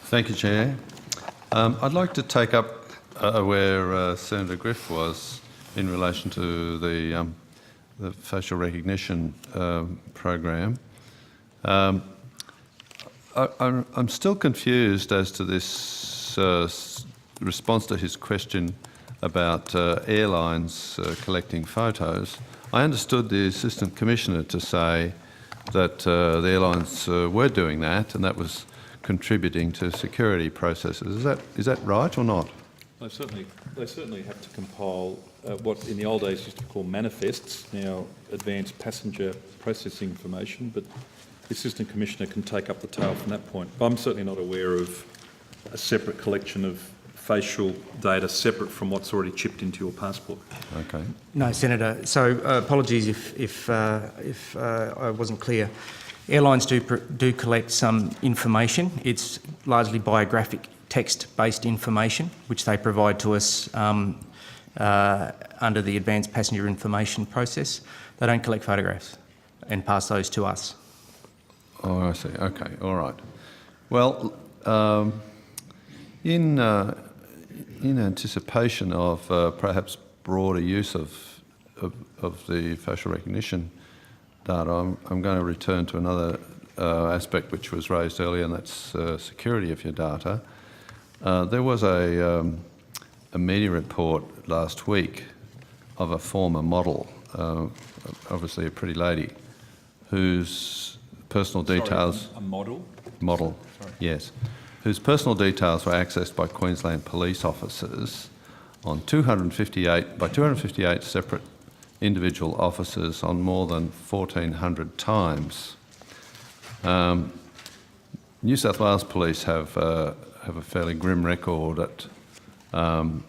Thank you, Chair. I'd like to take up where Senator Griff was in relation to the facial recognition program. I'm still confused as to this response to his question about airlines collecting photos. I understood the Assistant Commissioner to say that the airlines were doing that, and that was contributing to security processes. Is that right or not? They certainly have to compile what in the old days used to be called manifests, now advanced passenger processing information, but the Assistant Commissioner can take up the tail from that point. I'm certainly not aware of a separate collection of facial data separate from what's already chipped into your passport. Okay. No, Senator. So apologies if I wasn't clear. Airlines do collect some information. It's largely biographic text-based information, which they provide to us under the advanced passenger information process. They don't collect photographs and pass those to us. Oh, I see. Okay, all right. Well, in anticipation of perhaps broader use of the facial recognition data, I'm going to return to another aspect which was raised earlier, and that's security of your data. There was a media report last week of a former model, obviously a pretty lady, whose personal details... Sorry, a model? Model, sorry. Yes. Whose personal details were accessed by Queensland police officers on 258 separate individual officers on more than 1,400 times. New South Wales Police have a fairly grim record on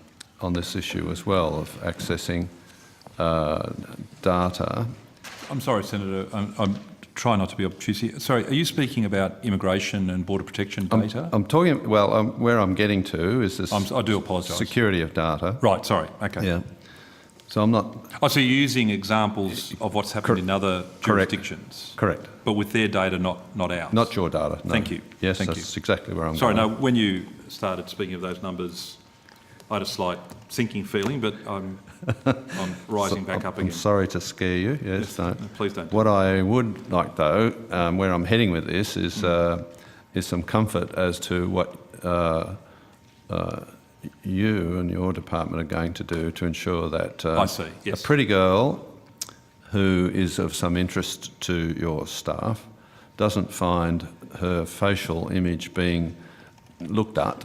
this issue as well, of accessing data. I'm sorry, Senator. I'm trying not to be obtuse here. Sorry, are you speaking about immigration and border protection data? I'm talking, well, where I'm getting to is this... I do apologise. Security of data. Right, sorry. Okay. Yeah. So I'm not... Oh, so you're using examples of what's happened in other jurisdictions? Correct. But with their data, not ours? Not your data, no. Thank you. Yes, Thank that's you. exactly where I'm Sorry, going. no, when you started speaking of those numbers, I had a slight sinking feeling, but I'm rising back up again. I'm sorry to scare you. Yes, no. Please don't. What I would like, though, where I'm heading with this is some comfort as to what you and your department are going to do to ensure that I see, yes. a pretty girl who is of some interest to your staff doesn't find her facial image being looked up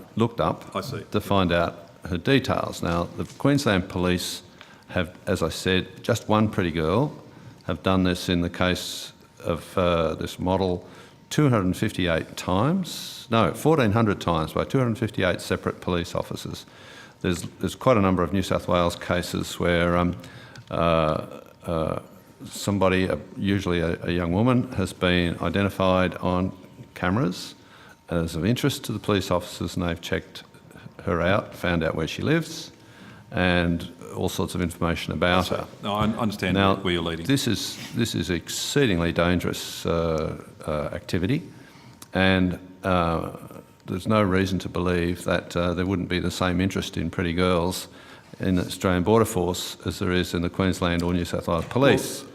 I see. to find out her details. Now, the Queensland Police have, as I said, just one pretty girl, have done this in the case of this model 258 times, no, 1,400 times by 258 separate police officers. There's quite a number of New South Wales cases where somebody, usually a young woman, has been identified on cameras as of interest to the police officers, and they've checked her out, found out where she lives, and all sorts of information about her. No, I understand now, where you're leading. This is exceedingly dangerous activity, and there's no reason to believe that there wouldn't be the same interest in pretty girls in the Australian Border Force as there is in the Queensland or New South Wales Police. Well,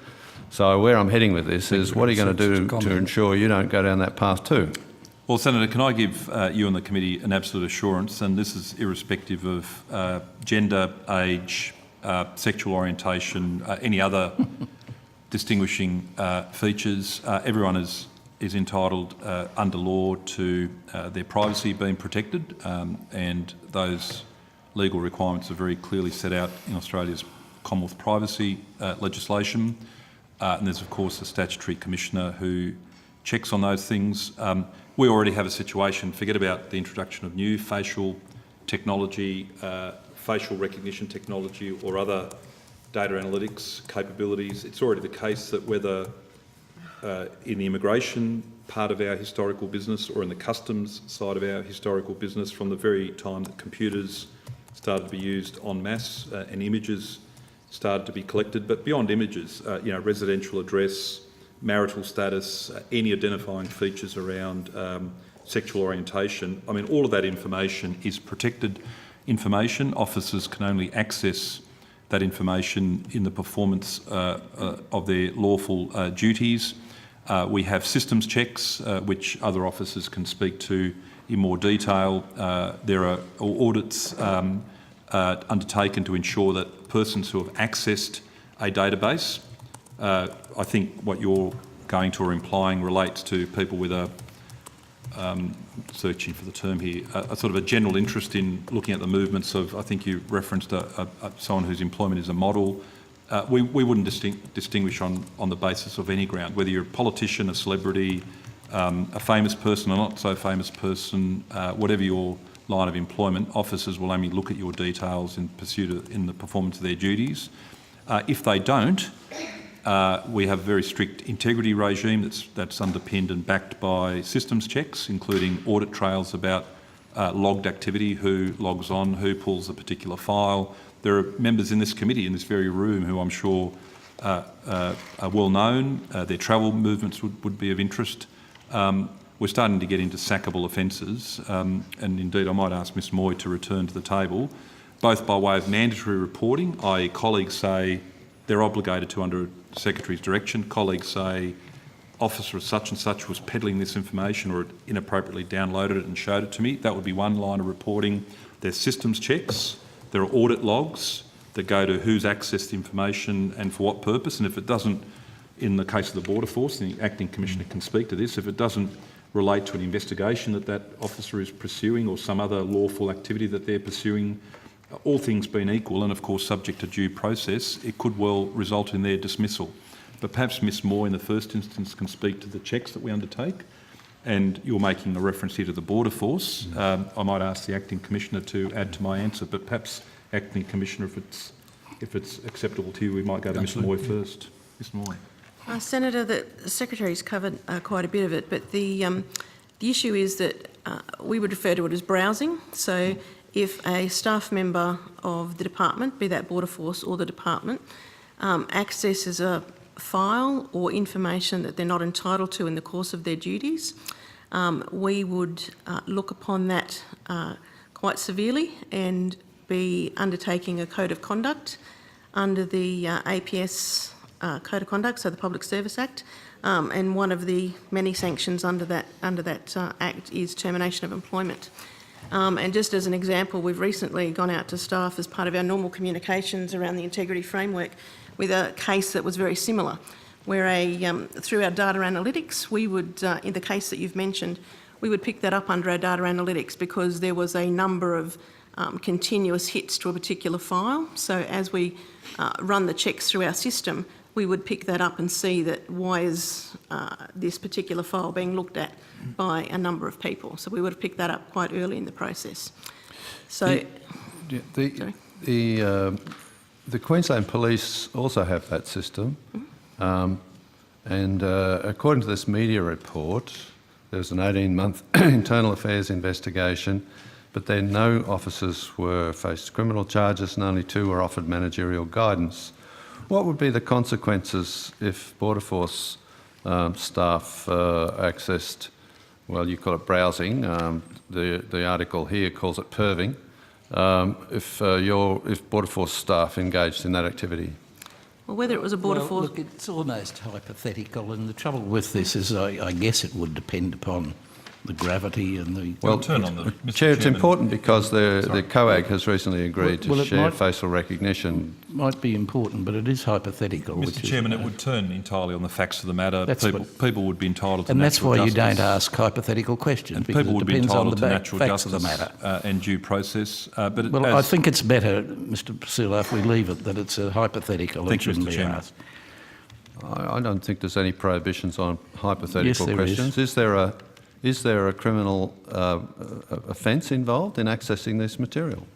so where I'm heading with this is, what are you going to do to ensure you don't go down that path too? Well, Senator, can I give you and the committee an absolute assurance, and this is irrespective of gender, age, sexual orientation, any other distinguishing features. Everyone is entitled under law to their privacy being protected, and those legal requirements are very clearly set out in Australia's Commonwealth privacy legislation. And there's, of course, a statutory commissioner who checks on those things. We already have a situation, forget about the introduction of new facial technology, facial recognition technology or other data analytics capabilities. It's already the case that whether in the immigration part of our historical business or in the customs side of our historical business, from the very time that computers started to be used en masse and images started to be collected, but beyond images, residential address, marital status, any identifying features around sexual orientation, I mean, all of that information is protected information. Officers can only access that information in the performance of their lawful duties. We have systems checks, which other officers can speak to in more detail. There are audits undertaken to ensure that persons who have accessed a database, I think what you're going to or implying relates to people with a, searching for the term here, a sort of a general interest in looking at the movements of, I think you referenced someone whose employment is a model. We wouldn't distinguish on the basis of any ground, whether you're a politician, a celebrity, a famous person or not so famous person, whatever your line of employment, officers will only look at your details in the performance of their duties. If they don't, we have a very strict integrity regime that's underpinned and backed by systems checks, including audit trails about logged activity, who logs on, who pulls a particular file. There are members in this committee, in this very room, who I'm sure are well known. Their travel movements would be of interest. We're starting to get into sackable offences, and indeed I might ask Ms Moy to return to the table, both by way of mandatory reporting, i.e. colleagues say they're obligated to under a Secretary's direction, colleagues say officer such and such was peddling this information or inappropriately downloaded it and showed it to me. That would be one line of reporting. There's systems checks, there are audit logs that go to who's accessed the information and for what purpose, and if it doesn't, in the case of the Border Force, the Acting Commissioner can speak to this, if it doesn't relate to an investigation that officer is pursuing or some other lawful activity that they're pursuing, all things being equal and of course subject to due process, it could well result in their dismissal. But perhaps Ms Moore in the first instance can speak to the checks that we undertake, and you're making a reference here to the Border Force. I might ask the Acting Commissioner to add to my answer, but perhaps Acting Commissioner, if it's acceptable to you, we might go to Ms Moy first. Ms Moy. Senator, the Secretary's covered quite a bit of it, but the issue is that we would refer to it as browsing. So if a staff member of the department, be that Border Force or the department, accesses a file or information that they're not entitled to in the course of their duties, we would look upon that quite severely and be undertaking a code of conduct under the APS Code of Conduct, so the Public Service Act, and one of the many sanctions under that Act is termination of employment. And just as an example, we've recently gone out to staff as part of our normal communications around the integrity framework with a case that was very similar, where through our data analytics, we would, in the case that you've mentioned, we would pick that up under our data analytics because there was a number of continuous hits to a particular file. So as we run the checks through our system, we would pick that up and see that why is this particular file being looked at by a number of people. So we would have picked that up quite early in the process. So, the Queensland Police also have that system, and according to this media report, there was an 18-month internal affairs investigation, but then no officers were faced criminal charges and only 2 were offered managerial guidance. What would be the consequences if Border Force staff accessed, well, you call it browsing, the article here calls it perving, if Border Force staff engaged in that activity? well, whether it was a Border Force... Look, it's almost hypothetical, and the trouble with this is I guess it would depend upon the gravity and the... Well, turn on the, Mr. Chair, it's Chairman. important because the COAG has recently agreed to share facial recognition. Might be important, but it is hypothetical. Mr. Chairman, it would turn entirely on the facts of the matter. That's People would be entitled to and that's natural why justice. you don't ask hypothetical questions, And because people it would be depends on entitled the to natural facts justice of the matter. and due process. But Well, I think it's better, Mr. Priscilla, if we leave it, that it's a hypothetical and Thank you, shouldn't Mr. be Chairman. asked. I don't think there's any prohibitions on hypothetical Yes, there questions. Is there a criminal offence involved in accessing this material?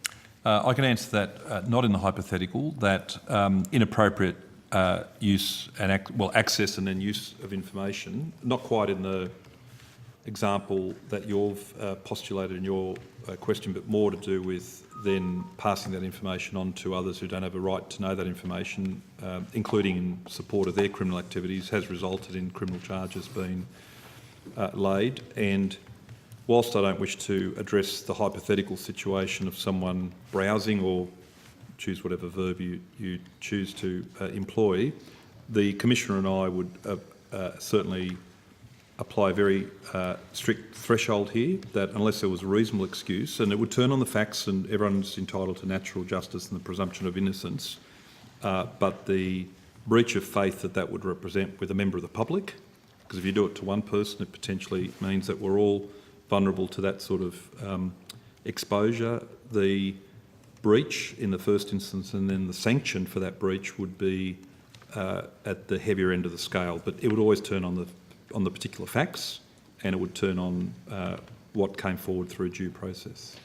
I can answer that not in the hypothetical, that inappropriate use and access and then use of information, not quite in the example that you've postulated in your question, but more to do with then passing that information on to others who don't have a right to know that information, including in support of their criminal activities, has resulted in criminal charges being laid. And whilst I don't wish to address the hypothetical situation of someone browsing, or choose whatever verb you choose to employ, the Commissioner and I would certainly apply a very strict threshold here, that unless there was a reasonable excuse, and it would turn on the facts, and everyone's entitled to natural justice and the presumption of innocence, but the breach of faith that would represent with a member of the public, because if you do it to one person, it potentially means that we're all vulnerable to that sort of exposure. The breach in the first instance, and then the sanction for that breach would be at the heavier end of the scale, but it would always turn on the particular facts, and it would turn on what came forward through due process.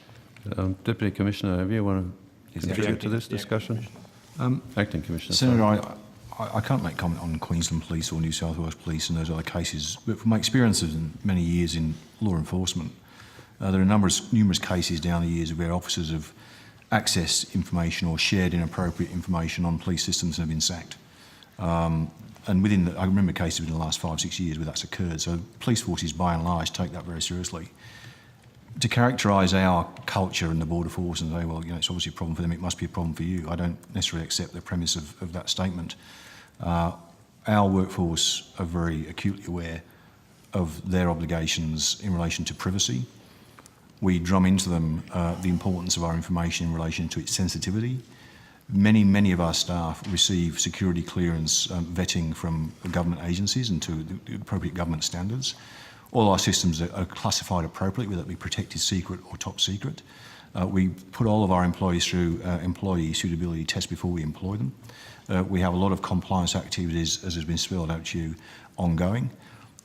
Deputy Commissioner, have you want to contribute to this discussion? Acting Commissioner. Senator, I can't make comment on Queensland Police or New South Wales Police and those other cases, but from my experiences in many years in law enforcement, there are numerous cases down the years where officers have accessed information or shared inappropriate information on police systems and have been sacked. And I remember cases within the last 5-6 years where that's occurred. So police forces, by and large, take that very seriously. To characterise our culture in the border force and say, well, it's obviously a problem for them, it must be a problem for you, I don't necessarily accept the premise of that statement. Our workforce are very acutely aware of their obligations in relation to privacy. We drum into them the importance of our information in relation to its sensitivity. Many of our staff receive security clearance vetting from government agencies and to the appropriate government standards. All our systems are classified appropriately, whether it be protected secret or top secret. We put all of our employees through employee suitability tests before we employ them. We have a lot of compliance activities, as has been spelled out to you, ongoing.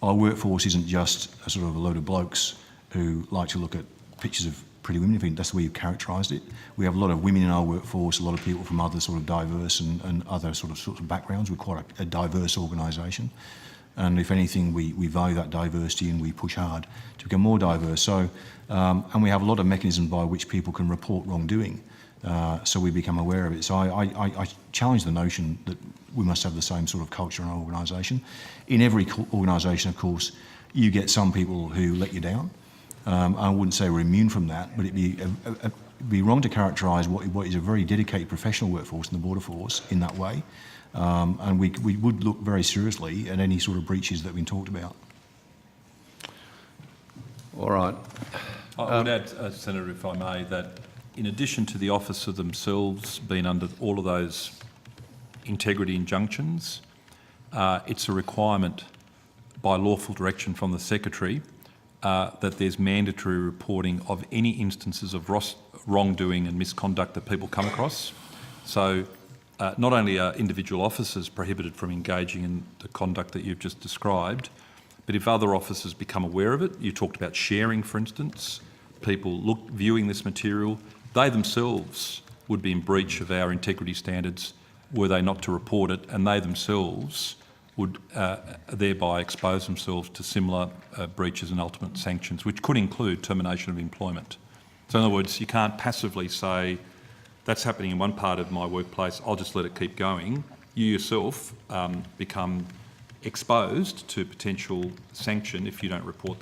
Our workforce isn't just a sort of a load of blokes who like to look at pictures of pretty women. I think that's the way you've characterised it. We have a lot of women in our workforce, a lot of people from other sort of diverse and other sorts of backgrounds. We're quite a diverse organisation. And if anything, we value that diversity and we push hard to become more diverse. So, and we have a lot of mechanisms by which people can report wrongdoing, so we become aware of it. So I challenge the notion that we must have the same sort of culture in our organisation. In every organisation, of course, you get some people who let you down. I wouldn't say we're immune from that, but it'd be wrong to characterise what is a very dedicated professional workforce in the border force in that way. And we would look very seriously at any sort of breaches that have been talked about. All right. I would add, Senator, if I may, that in addition to the officer themselves being under all of those integrity injunctions, it's a requirement by lawful direction from the Secretary that there's mandatory reporting of any instances of wrongdoing and misconduct that people come across. So not only are individual officers prohibited from engaging in the conduct that you've just described, but if other officers become aware of it, you talked about sharing, for instance, people viewing this material, they themselves would be in breach of our integrity standards were they not to report it, and they themselves would thereby expose themselves to similar breaches and ultimate sanctions, which could include termination of employment. So in other words, you can't passively say, that's happening in one part of my workplace, I'll just let it keep going. You yourself become exposed to potential sanction if you don't report that.